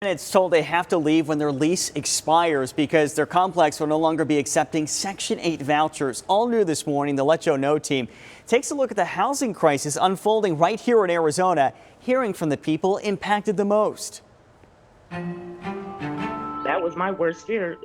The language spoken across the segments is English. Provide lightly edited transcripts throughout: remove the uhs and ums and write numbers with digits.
Tenants told they have to leave when their lease expires because their complex will no longer be accepting Section 8 vouchers. All new this morning, the Let Joe Know team takes a look at the housing crisis unfolding right here in Arizona, hearing from the people impacted the most. That was my worst fear,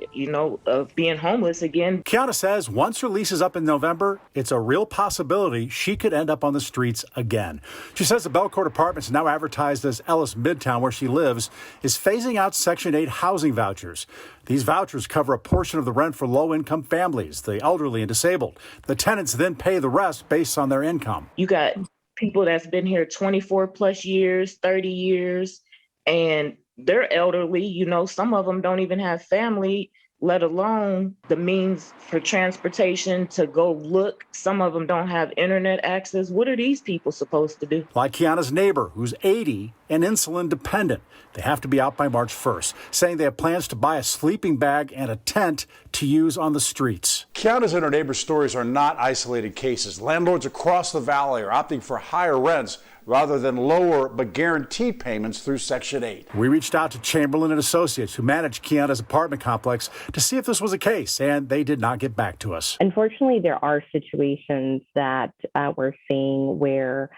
of being homeless again. Kiana says once her lease is up in November, it's a real possibility she could end up on the streets again. She says the Belcourt Apartments, now advertised as Ellis Midtown, where she lives, is phasing out Section 8 housing vouchers. These vouchers cover a portion of the rent for low-income families, the elderly and disabled. The tenants then pay the rest based on their income. You got people that's been here 24 plus years, 30 years, and they're elderly, some of them don't even have family, let alone the means for transportation to go look. Some of them don't have internet access. What are these people supposed to do? Like Kiana's neighbor, who's 80 and insulin dependent. They have to be out by March 1st, saying they have plans to buy a sleeping bag and a tent to use on the streets. Kiana's and her neighbor's stories are not isolated cases. Landlords across the valley are opting for higher rents rather than lower but guaranteed payments through Section 8. We reached out to Chamberlain and Associates, who manage Kiana's apartment complex, to see if this was a case, and they did not get back to us. Unfortunately, there are situations that we're seeing where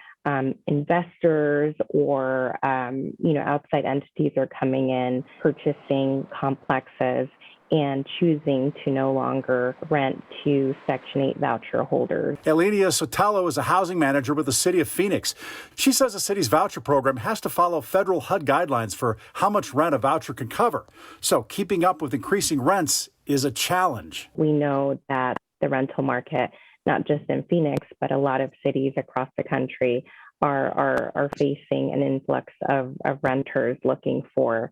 investors or outside entities are coming in, purchasing complexes and choosing to no longer rent to Section 8 voucher holders. Elenia Sotelo is a housing manager with the city of Phoenix. She says the city's voucher program has to follow federal HUD guidelines for how much rent a voucher can cover. So keeping up with increasing rents is a challenge. We know that the rental market, not just in Phoenix, but a lot of cities across the country are facing an influx of renters looking for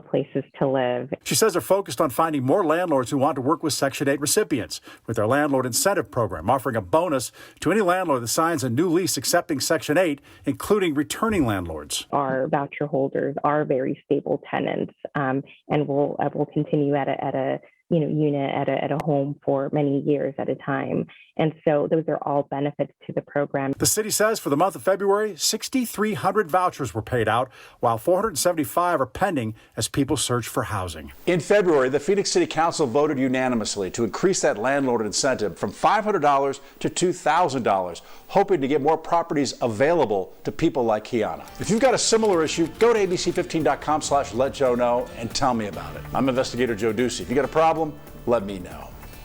places to live. She says they're focused on finding more landlords who want to work with Section 8 recipients with their landlord incentive program, offering a bonus to any landlord that signs a new lease accepting Section 8, including returning landlords. Our voucher holders are very stable tenants, and will continue at a unit at a home for many years at a time. And so those are all benefits to the program. The city says for the month of February, 6,300 vouchers were paid out, while 475 are pending as people search for housing. In February, the Phoenix City Council voted unanimously to increase that landlord incentive from $500 to $2,000, hoping to get more properties available to people like Kiana. If you've got a similar issue, go to abc15.com/letjoeknow and tell me about it. I'm investigator Joe Ducey. If you got a problem, let me know.